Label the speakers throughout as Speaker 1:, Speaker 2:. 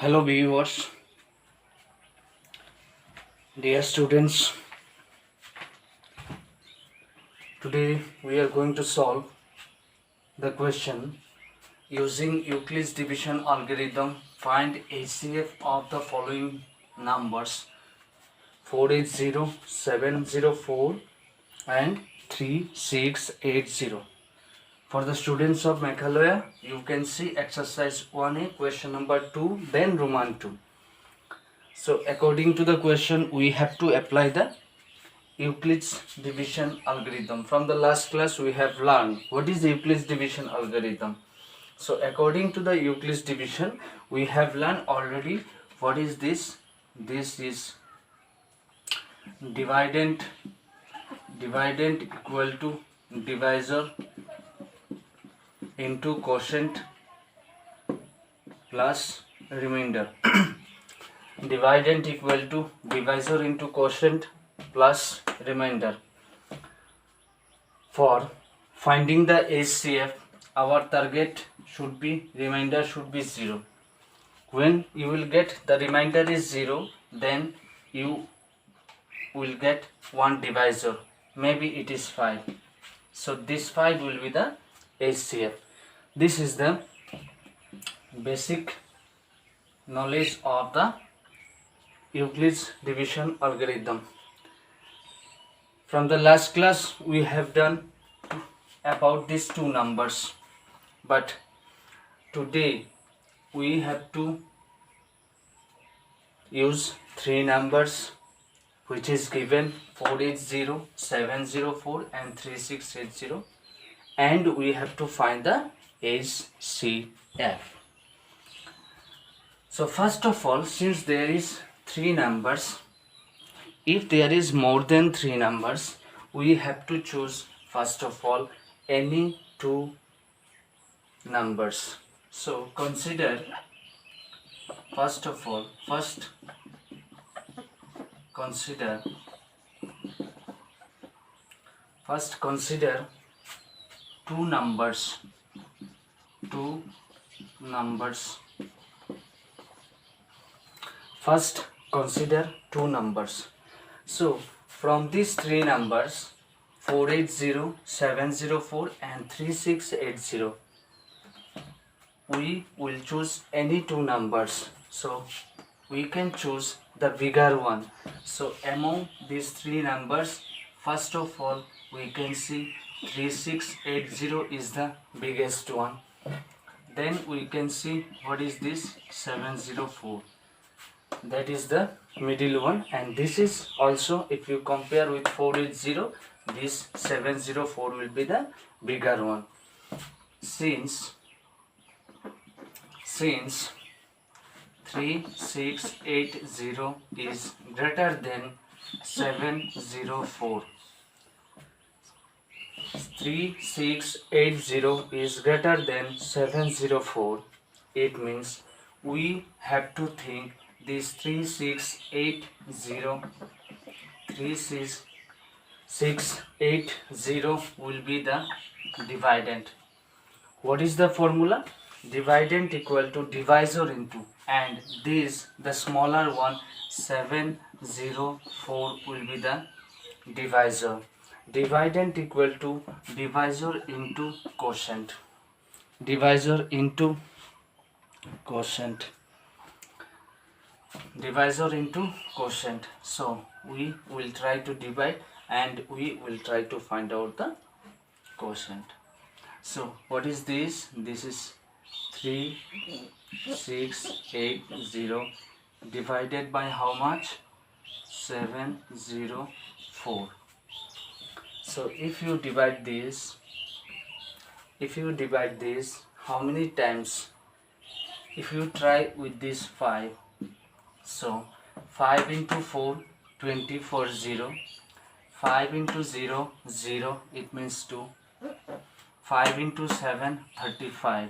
Speaker 1: Hello viewers, dear students. Today we are going to solve the question using Euclid's division algorithm. Find HCF of the following numbers 480, 704 and 3680. For the students of Meghalaya, you can see exercise 1A, question number 2, then Roman 2. So according to the question, we have to apply the Euclid's division algorithm. From the last class we have learned what is Euclid's division algorithm. So according to the Euclid's division we have learned already what is this. This is dividend equal to divisor into quotient plus remainder. Dividend equal to divisor into quotient plus remainder. For finding the HCF, our target should be remainder should be 0. When you will get the remainder is 0, then you will get one divisor. Maybe it is 5. So this 5 will be the HCF. This is the basic knowledge of the Euclid's division algorithm. From the last class we have done about these two numbers, but today we have to use three numbers which is given 480, 704 and 3680, and we have to find the HCF. So first of all, since there is three numbers, if there is more than three numbers, we have to choose first of all any two numbers. So consider first consider two numbers. First consider two numbers. So from these three numbers 480, 704 and 3680, we will choose any two numbers. So we can choose the bigger one. So among these three numbers, first of all we can see 3680 is the biggest one. Then we can see what is this 704. That is the middle one, and this is also, if you compare with 480, this 704 will be the bigger one. Since 3680 is greater than 704, 3680 is greater than 704, it means we have to think this 3680 will be the dividend. What is the formula? Dividend equal to divisor into, and this the smaller one 704 will be the divisor. Dividend equal to divisor into quotient. Divisor into quotient. Divisor into quotient. So we will try to divide and we will try to find out the quotient. So what is this? This is 3680 divided by how much? 704. So if you divide this, how many times? If you try with this 5, so 5 into 4, 24 0. 5 into 0, 0, it means 2. 5 into 7, 35.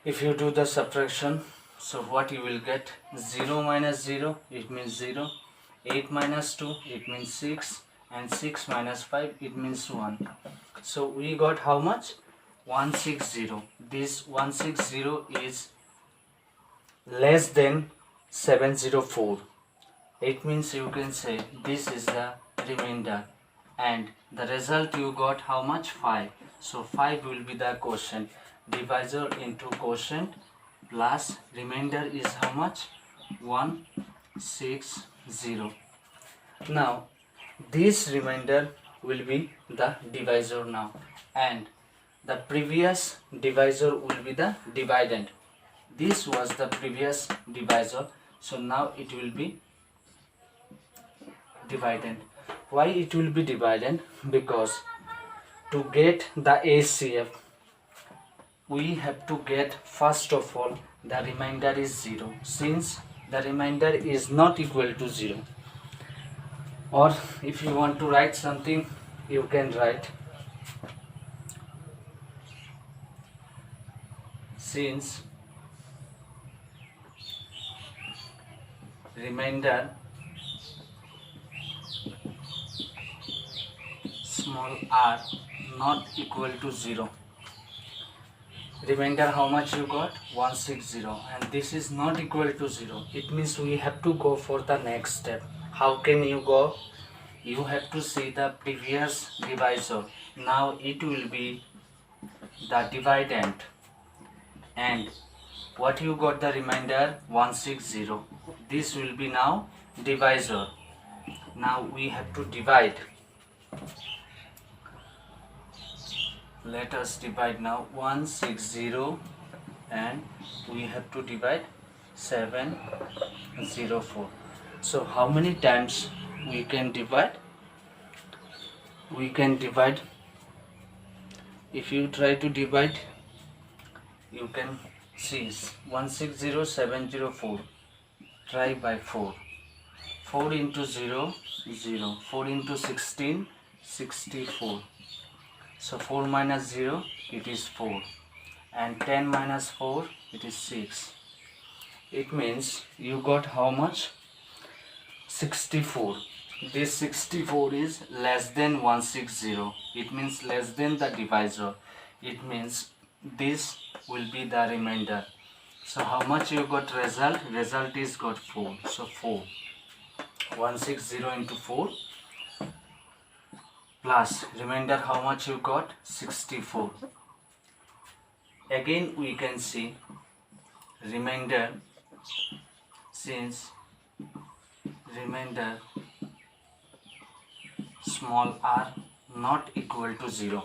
Speaker 1: If you do the subtraction, so what you will get? 0 minus 0, it means 0. 8 minus 2, it means 6. And 6 minus 5, it means 1. So we got how much? 160. This 160 is less than 704. It means you can say this is the remainder, and the result you got how much? 5. So 5 will be the quotient. Divisor into quotient plus remainder is how much? 160. Now this remainder will be the divisor now, and the previous divisor will be the dividend. This was the previous divisor, so now it will be dividend. Why it will be dividend? Because to get the HCF we have to get first of all the remainder is 0. Since the remainder is not equal to 0, or if you want to write something, you can write, since remainder small r not equal to 0. Remainder how much you got? 160, and this is not equal to 0. It means we have to go for the next step. How can you go? You have to see the previous divisor. Now it will be the dividend, and what you got the remainder? 160. This will be now divisor. Now we have to divide. Let us divide now 160, and we have to divide 704. So how many times we can divide? We can divide, if you try to divide, you can see 160704. Try by 4. 4 into 0, 0. 4 into 16, 64. So 4 minus 0, it is 4, and 10 minus 4, it is 6. It means you got how much? 64. This 64 is less than 160. It means less than the divisor. It means this will be the remainder. So how much you got result? Result is got 4. So 4. 160 into 4 plus remainder how much you got? 64. Again we can see remainder, since remainder small r not equal to 0.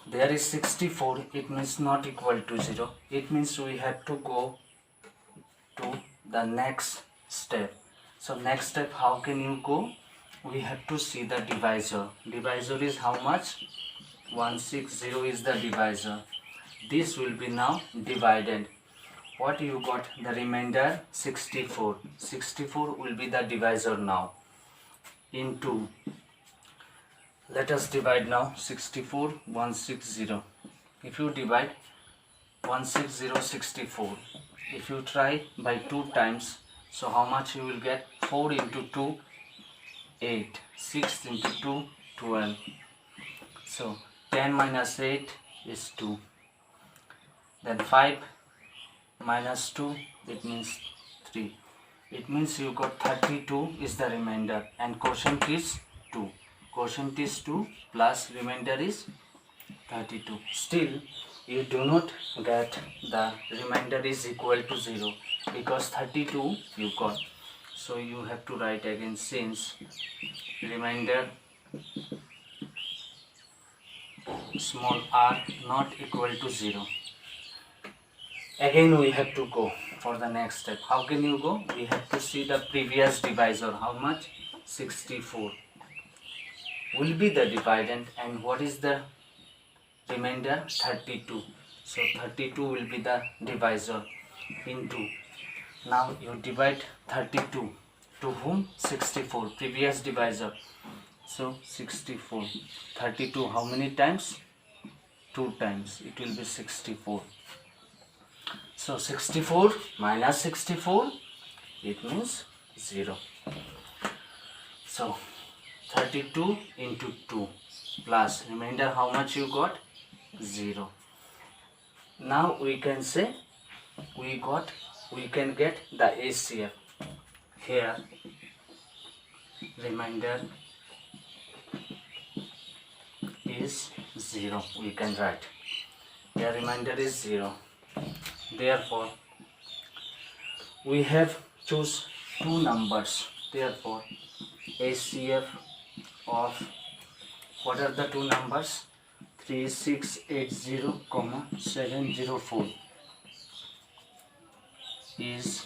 Speaker 1: There is 64, it means not equal to 0. It means we have to go to the next step. So next step, how can you go? We have to see the divisor. Divisor is how much? 160 is the divisor. This will be now divided. What you got? The remainder 64. 64 will be the divisor now. Into, let us divide now 64 160. If you divide 160 64, if you try by 2 times, so how much you will get? 4 into 2 8, 6 into 2 12. So 10 minus 8 is 2. Then 5 minus 2, it means 3. It means you got 32 is the remainder, and quotient is 2. Quotient is 2 plus remainder is 32. Still you do not get the remainder is equal to 0, because 32 you got. So you have to write again, since remainder small r not equal to 0. Again we have to go for the next step. How can you go? We have to see the previous divisor. How much? 64 will be the dividend, and what is the remainder? 32. So 32 will be the divisor. Into, now you divide 32 to whom? 64, previous divisor. So 64, 32 how many times? 2 times. It will be 64. So 64 minus 64, it means 0. So 32 into 2 plus remainder how much you got? 0. Now we can say we can get the HCF. Here remainder is 0. We can write here remainder is 0. Therefore we have choose two numbers. Therefore HCF of what are the two numbers? 3680, 704 is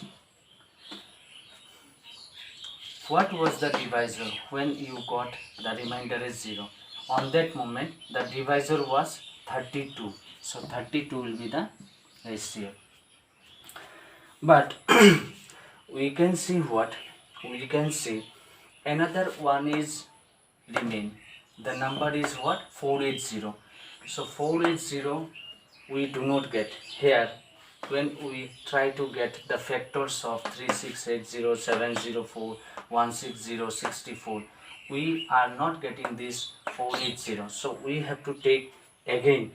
Speaker 1: what was the divisor when you got the remainder is 0? On that moment the divisor was 32. So 32 will be the HCF. But we can see what? We can see another one is remain. The number is what? 480. So 480 we do not get here. When we try to get the factors of 3680, 704, 160, 64, we are not getting this 480. So we have to take again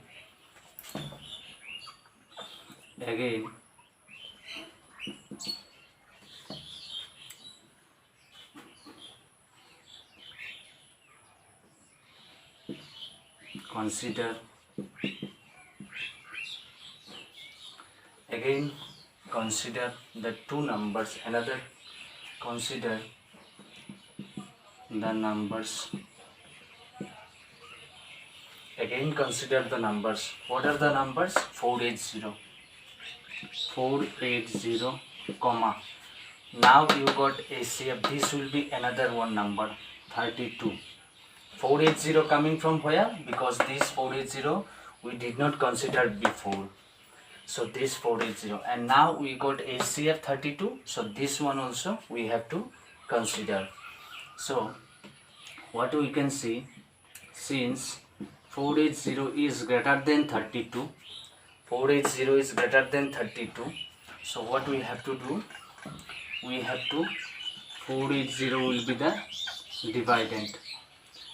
Speaker 1: consider the two numbers. Another consider the numbers. Again consider the numbers. What are the numbers? 480 comma. Now you got HCF. This will be another one number 32. 480 coming from where? Because this 480 we did not consider before. So this 480 and now we got HCF 32. So this one also we have to consider. So what we can see, since 480 is greater than 32, 480 is greater than 32. So what we have to do? We have to 480 will be the dividend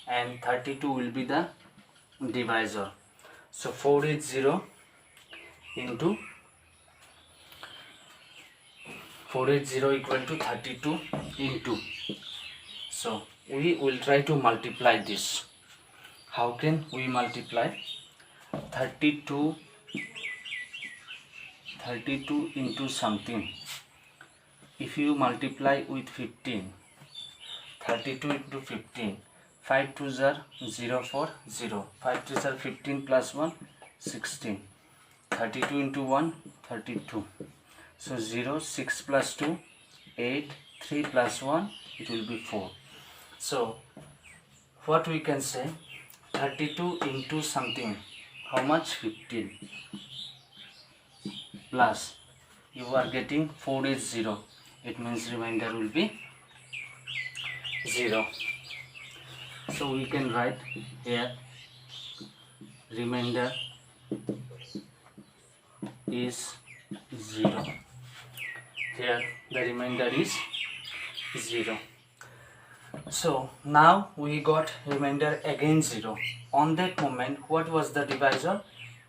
Speaker 1: and 32 will be the divisor. So 480 into 480 equal to 32 into. So we will try to multiply this. How can we multiply? 32 into something. If you multiply with 15, 32 into 15, 5 2s are 0 4 0, 5 2s are 15 plus 1 16, 32 into 1 32. So 0, 6 plus 2 8, 3 plus 1 it will be 4. So what we can say, 32 into something, how much? 15 plus you are getting 480, it means remainder will be 0. So we can write here remainder is 0. Here the remainder is 0. So now we got remainder again 0. On that moment what was the divisor?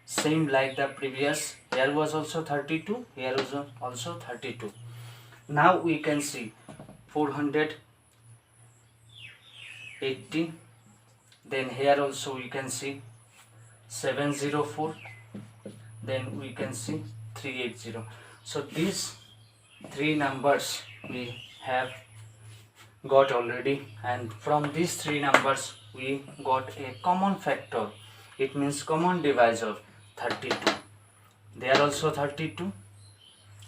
Speaker 1: Same like the previous. Here was also 32, here was also 32. Now we can see 480, then here also we can see 704, then we can see 380. So these three numbers we have got already, and from these three numbers we got a common factor. It means common divisor 32. They are also 32,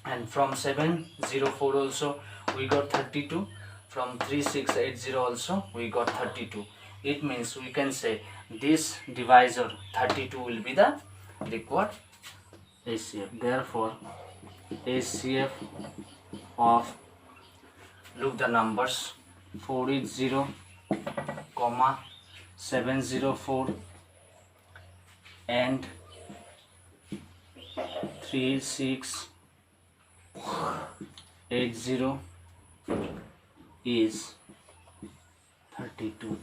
Speaker 1: and from 704 also we got 32. From 3680 also we got 32. It means we can say this divisor 32 will be the required HCF. Therefore HCF of, look the numbers, 480 comma 704 and 3680 is 32.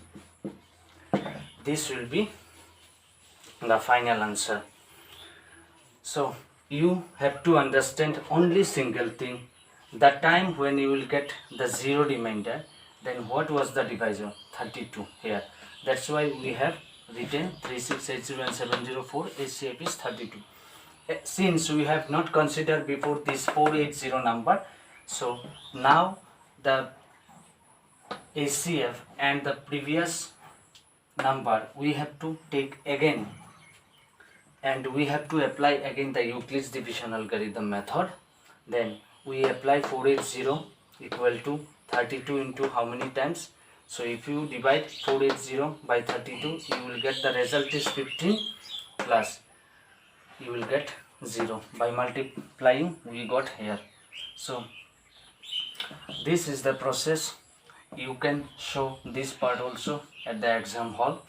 Speaker 1: This will be the final answer. So you have to understand only single thing, the time when you will get the zero remainder, then what was the divisor? 32 here. That's why we have written 3680 and 704, HCF is 32. Since we have not considered before this 480 number, so now the HCF and the previous number we have to take again, and we have to apply again the Euclid's division algorithm method. Then we apply 480 equal to 32 into how many times? So if you divide 480 by 32, you will get the result is 15 plus you will get 0. By multiplying we got here. So this is the process. You can show this part also at the exam hall.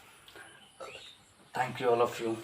Speaker 1: Thank you all of you.